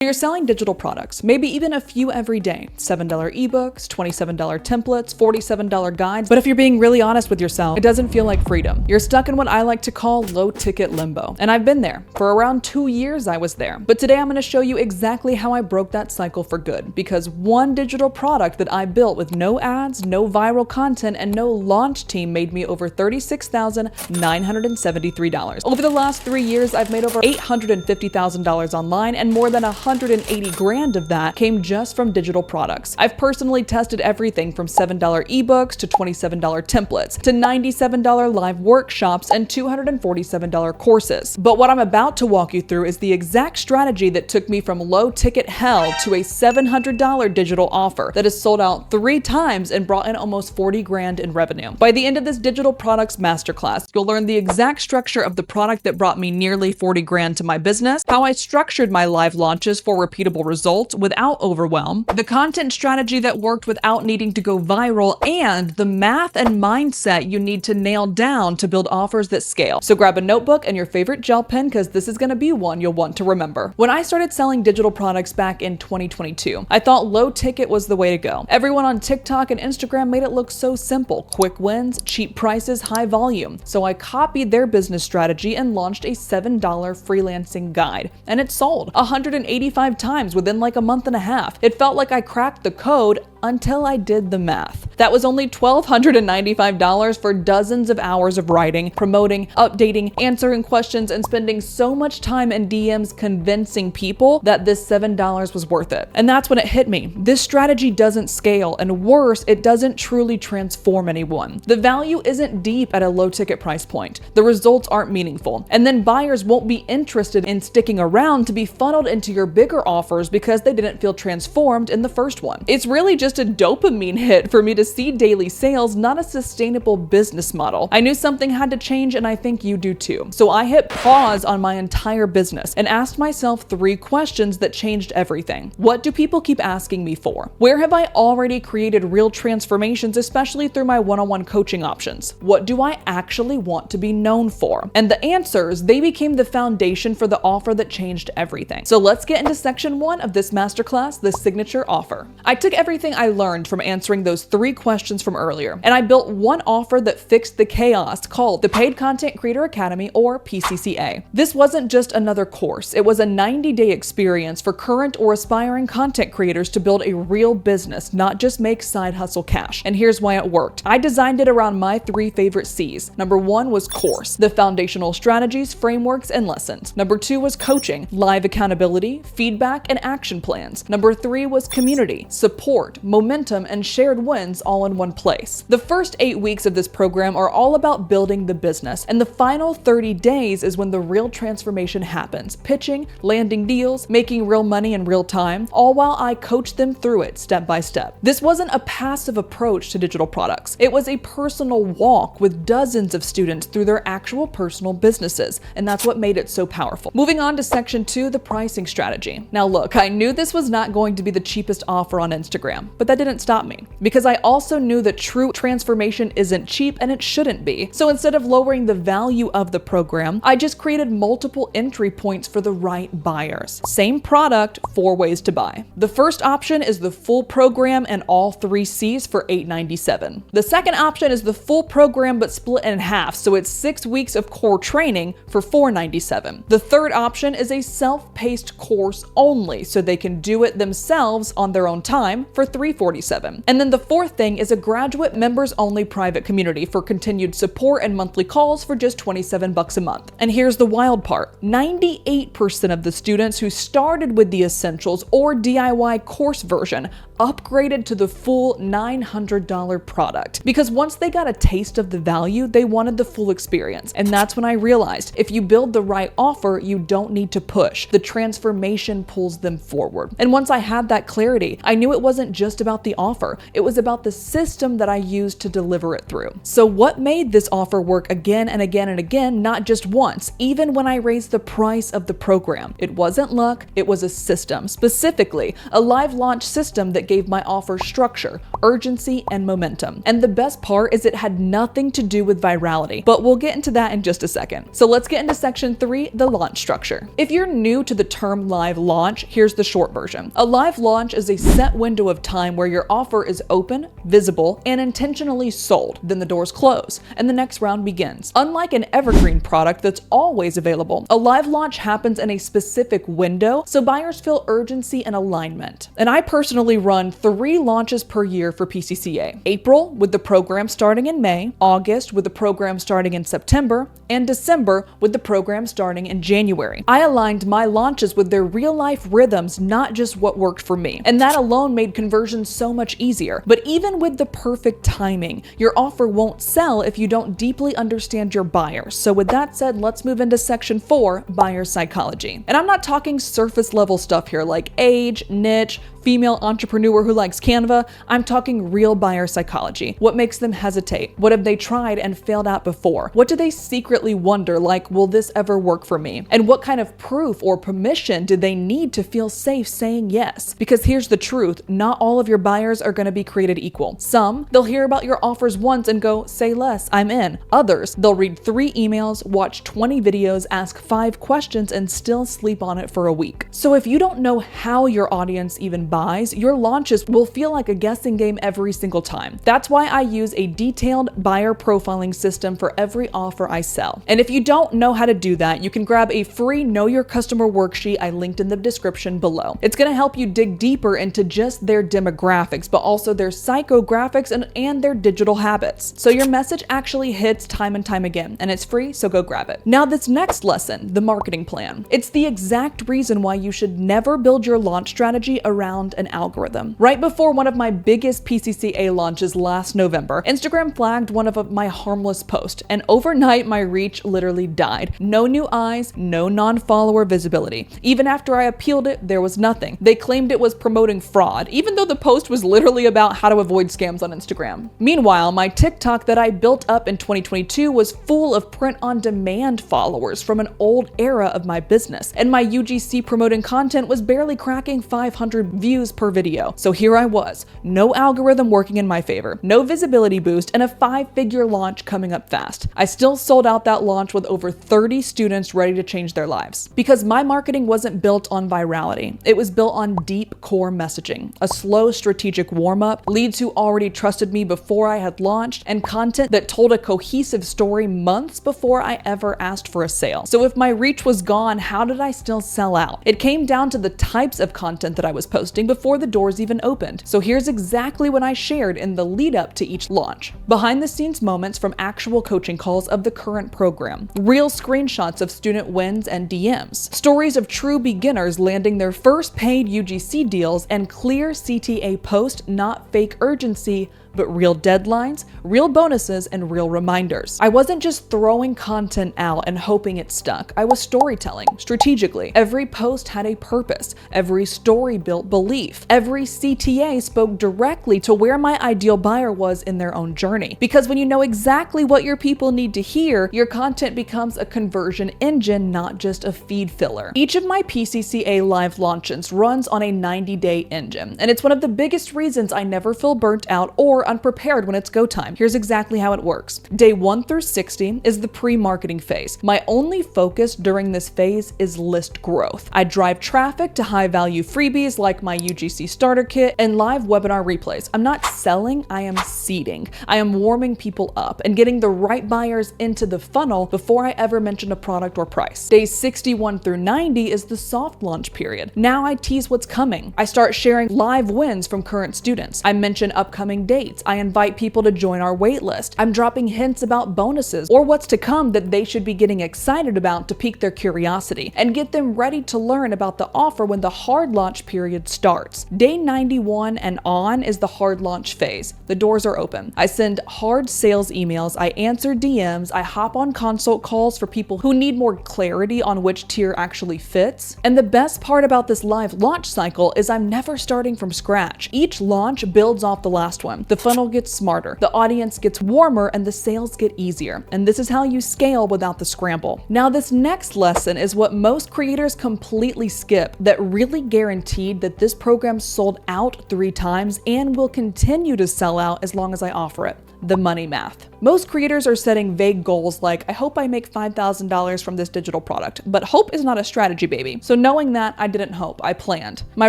You're selling digital products, maybe even a few every day. $7 ebooks, $27 templates, $47 guides. But if you're being really honest with yourself, it doesn't feel like freedom. You're stuck in what I like to call low ticket limbo. And I've been there. For around 2 years I was there. But today I'm going to show you exactly how I broke that cycle for good. Because one digital product that I built with no ads, no viral content, and no launch team made me over $36,973. Over the last 3 years, I've made over $850,000 online, and more than 180 grand of that came just from digital products. I've personally tested everything from $7 ebooks to $27 templates to $97 live workshops and $247 courses. But what I'm about to walk you through is the exact strategy that took me from low ticket hell to a $700 digital offer that has sold out 3 times and brought in almost 40 grand in revenue. By the end of this digital products masterclass, you'll learn the exact structure of the product that brought me nearly 40 grand to my business, how I structured my live launches for repeatable results without overwhelm, the content strategy that worked without needing to go viral, and the math and mindset you need to nail down to build offers that scale. So grab a notebook and your favorite gel pen, because this is going to be one you'll want to remember. When I started selling digital products back in 2022, I thought low ticket was the way to go. Everyone on TikTok and Instagram made it look so simple: quick wins, cheap prices, high volume. So I copied their business strategy and launched a $7 freelancing guide, and it sold 185 times within like a month and a half. It felt like I cracked the code until I did the math. That was only $1,295 for dozens of hours of writing, promoting, updating, answering questions, and spending so much time in DMs convincing people that this $7 was worth it. And that's when it hit me. This strategy doesn't scale, and worse, it doesn't truly transform anyone. The value isn't deep at a low ticket price point. The results aren't meaningful. And then buyers won't be interested in sticking around to be funneled into your bigger offers because they didn't feel transformed in the first one. It's really just a dopamine hit for me to see daily sales, not a sustainable business model. I knew something had to change, and I think you do too. So I hit pause on my entire business and asked myself 3 questions that changed everything. What do people keep asking me for? Where have I already created real transformations, especially through my one-on-one coaching options? What do I actually want to be known for? And the answers, they became the foundation for the offer that changed everything. So let's get into section 1 of this masterclass, the signature offer. I took everything I learned from answering those 3 questions from earlier, and I built one offer that fixed the chaos called the Paid Content Creator Academy, or PCCA. This wasn't just another course. It was a 90-day experience for current or aspiring content creators to build a real business, not just make side hustle cash. And here's why it worked. I designed it around my 3 favorite C's. Number 1 was course, the foundational strategies, frameworks, and lessons. Number 2 was coaching, live accountability, feedback, and action plans. Number 3 was community, support, momentum, and shared wins all in one place. The first 8 weeks of this program are all about building the business, and the final 30 days is when the real transformation happens: pitching, landing deals, making real money in real time, all while I coach them through it step by step. This wasn't a passive approach to digital products. It was a personal walk with dozens of students through their actual personal businesses, and that's what made it so powerful. Moving on to section 2, the pricing strategy. Now look, I knew this was not going to be the cheapest offer on Instagram, but that didn't stop me, because I also knew that true transformation isn't cheap, and it shouldn't be. So instead of lowering the value of the program, I just created multiple entry points for the right buyers. Same product, 4 ways to buy. The first option is the full program and all 3 C's for $897. The second option is the full program but split in half, so it's 6 weeks of core training for $497. The third option is a self-paced course only, so they can do it themselves on their own time for $347. And then the fourth thing is a graduate members only private community for continued support and monthly calls for just $27 a month. And here's the wild part: 98% of the students who started with the essentials or DIY course version upgraded to the full $900 product, because once they got a taste of the value, they wanted the full experience. And that's when I realized, if you build the right offer, you don't need to push. The transformation pulls them forward. And once I had that clarity, I knew it wasn't just about the offer. It was about the system that I used to deliver it through. So what made this offer work again and again and again, not just once, even when I raised the price of the program? It wasn't luck, it was a system, specifically a live launch system that gave my offer structure, urgency, and momentum. And the best part is it had nothing to do with virality, but we'll get into that in just a second. So let's get into section 3, the launch structure. If you're new to the term live launch, here's the short version. A live launch is a set window of time where your offer is open, visible, and intentionally sold. Then the doors close, and the next round begins. Unlike an evergreen product that's always available, a live launch happens in a specific window, so buyers feel urgency and alignment. And I personally run 3 launches per year for PCCA. April, with the program starting in May, August, with the program starting in September, and December, with the program starting in January. I aligned my launches with their real-life rhythms, not just what worked for me. And that alone made conversion so much easier. But even with the perfect timing, your offer won't sell if you don't deeply understand your buyers. So with that said, let's move into section 4, buyer psychology. And I'm not talking surface level stuff here like age, niche, female entrepreneur who likes Canva. I'm talking real buyer psychology. What makes them hesitate? What have they tried and failed at before? What do they secretly wonder, like, will this ever work for me? And what kind of proof or permission do they need to feel safe saying yes? Because here's the truth, not all of your buyers are going to be created equal. Some, they'll hear about your offers once and go, say less, I'm in. Others, they'll read 3 emails, watch 20 videos, ask 5 questions, and still sleep on it for a week. So if you don't know how your audience even buys, your launches will feel like a guessing game every single time. That's why I use a detailed buyer profiling system for every offer I sell. And if you don't know how to do that, you can grab a free Know Your Customer worksheet I linked in the description below. It's going to help you dig deeper into just their demographics, but also their psychographics and their digital habits. So your message actually hits time and time again, and it's free, so go grab it. Now this next lesson, the marketing plan. It's the exact reason why you should never build your launch strategy around an algorithm. Right before one of my biggest PCCA launches last November, Instagram flagged one of my harmless posts, and overnight my reach literally died. No new eyes, no non-follower visibility. Even after I appealed it, there was nothing. They claimed it was promoting fraud, even though the post was literally about how to avoid scams on Instagram. Meanwhile, my TikTok that I built up in 2022 was full of print-on-demand followers from an old era of my business, and my UGC promoting content was barely cracking 500 views per video. So here I was, no algorithm working in my favor, no visibility boost, and a 5-figure launch coming up fast. I still sold out that launch with over 30 students ready to change their lives. Because my marketing wasn't built on virality, it was built on deep core messaging, a slow strategic warm-up, leads who already trusted me before I had launched, and content that told a cohesive story months before I ever asked for a sale. So if my reach was gone, how did I still sell out? It came down to the types of content that I was posting before the doors even opened. So here's exactly what I shared in the lead up to each launch. Behind the scenes moments from actual coaching calls of the current program, real screenshots of student wins and DMs, stories of true beginners landing their first paid UGC deals, and clear CTA post, not fake urgency, but real deadlines, real bonuses, and real reminders. I wasn't just throwing content out and hoping it stuck. I was storytelling strategically. Every post had a purpose. Every story built belief. Every CTA spoke directly to where my ideal buyer was in their own journey. Because when you know exactly what your people need to hear, your content becomes a conversion engine, not just a feed filler. Each of my PCCA live launches runs on a 90-day engine, and it's one of the biggest reasons I never feel burnt out or unprepared when it's go time. Here's exactly how it works. Day 1 through 60 is the pre-marketing phase. My only focus during this phase is list growth. I drive traffic to high-value freebies like my UGC starter kit and live webinar replays. I'm not selling, I am seeding. I am warming people up and getting the right buyers into the funnel before I ever mention a product or price. Days 61 through 90 is the soft launch period. Now I tease what's coming. I start sharing live wins from current students. I mention upcoming dates. I invite people to join our waitlist. I'm dropping hints about bonuses or what's to come that they should be getting excited about to pique their curiosity and get them ready to learn about the offer when the hard launch period starts. Day 91 and on is the hard launch phase. The doors are open. I send hard sales emails, I answer DMs, I hop on consult calls for people who need more clarity on which tier actually fits. And the best part about this live launch cycle is I'm never starting from scratch. Each launch builds off the last one. The funnel gets smarter, the audience gets warmer, and the sales get easier. And this is how you scale without the scramble. Now, this next lesson is what most creators completely skip that really guaranteed that this program sold out 3 times and will continue to sell out as long as I offer it. The money math. Most creators are setting vague goals like, I hope I make $5,000 from this digital product, but hope is not a strategy, baby. So knowing that, I didn't hope, I planned. My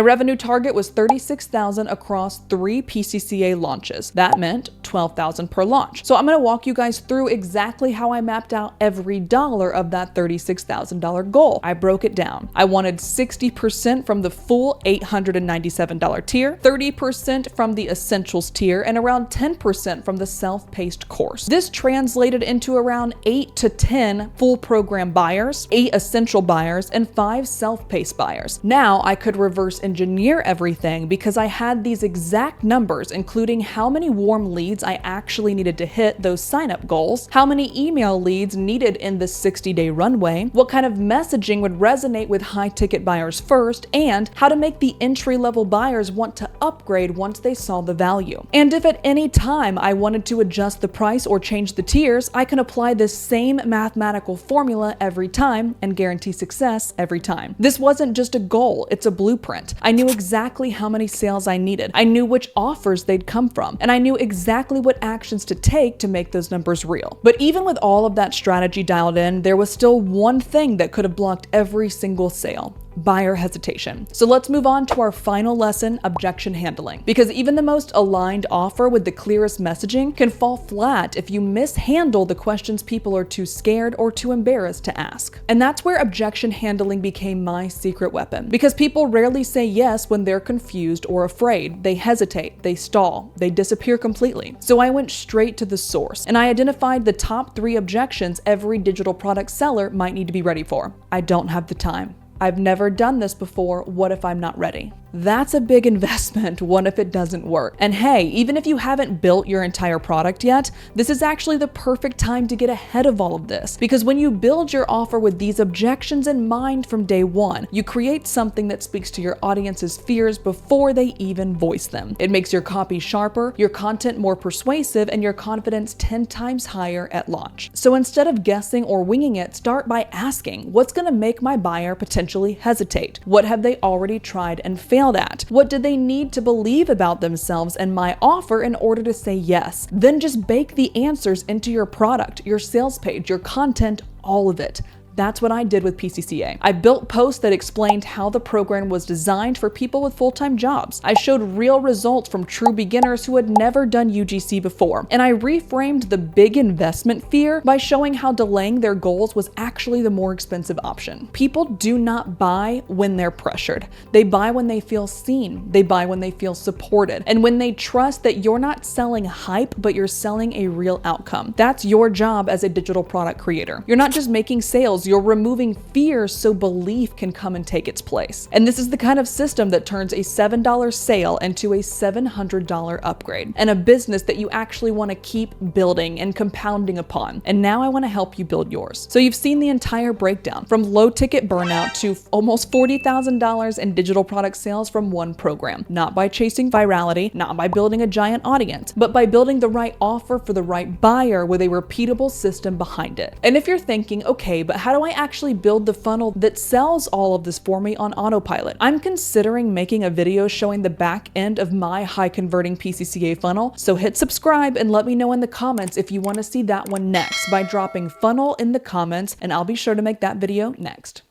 revenue target was $36,000 across 3 PCCA launches. That meant $12,000 per launch. So I'm gonna walk you guys through exactly how I mapped out every dollar of that $36,000 goal. I broke it down. I wanted 60% from the full $897 tier, 30% from the essentials tier, and around 10% from the self-paced course. This translated into around 8 to 10 full program buyers, 8 essential buyers, and 5 self-paced buyers. Now I could reverse engineer everything because I had these exact numbers, including how many warm leads I actually needed to hit those sign-up goals, how many email leads needed in the 60-day runway, what kind of messaging would resonate with high-ticket buyers first, and how to make the entry-level buyers want to upgrade once they saw the value. And if at any time I wanted to adjust the price or change the tiers, I can apply this same mathematical formula every time and guarantee success every time. This wasn't just a goal, it's a blueprint. I knew exactly how many sales I needed. I knew which offers they'd come from, and I knew exactly what actions to take to make those numbers real. But even with all of that strategy dialed in, there was still one thing that could have blocked every single sale: buyer hesitation. So let's move on to our final lesson, objection handling. Because even the most aligned offer with the clearest messaging can fall flat if you mishandle the questions people are too scared or too embarrassed to ask. And that's where objection handling became my secret weapon. Because people rarely say yes when they're confused or afraid. They hesitate, they stall, they disappear completely. So I went straight to the source and I identified the top 3 objections every digital product seller might need to be ready for. I don't have the time. I've never done this before. What if I'm not ready? That's a big investment. What if it doesn't work? And hey, even if you haven't built your entire product yet, this is actually the perfect time to get ahead of all of this. Because when you build your offer with these objections in mind from day one, you create something that speaks to your audience's fears before they even voice them. It makes your copy sharper, your content more persuasive, and your confidence 10 times higher at launch. So instead of guessing or winging it, start by asking, what's gonna make my buyer potentially hesitate? What have they already tried and failed at? What do they need to believe about themselves and my offer in order to say yes? Then just bake the answers into your product, your sales page, your content, all of it. That's what I did with PCCA. I built posts that explained how the program was designed for people with full-time jobs. I showed real results from true beginners who had never done UGC before. And I reframed the big investment fear by showing how delaying their goals was actually the more expensive option. People do not buy when they're pressured. They buy when they feel seen. They buy when they feel supported. And when they trust that you're not selling hype, but you're selling a real outcome. That's your job as a digital product creator. You're not just making sales, you're removing fear so belief can come and take its place. And this is the kind of system that turns a $7 sale into a $700 upgrade, and a business that you actually want to keep building and compounding upon. And now I want to help you build yours. So you've seen the entire breakdown, from low ticket burnout to almost $40,000 in digital product sales from one program. Not by chasing virality, not by building a giant audience, but by building the right offer for the right buyer with a repeatable system behind it. And if you're thinking, okay, but how do I actually build the funnel that sells all of this for me on autopilot? I'm considering making a video showing the back end of my high converting PCCA funnel. So hit subscribe and let me know in the comments if you want to see that one next by dropping funnel in the comments, and I'll be sure to make that video next.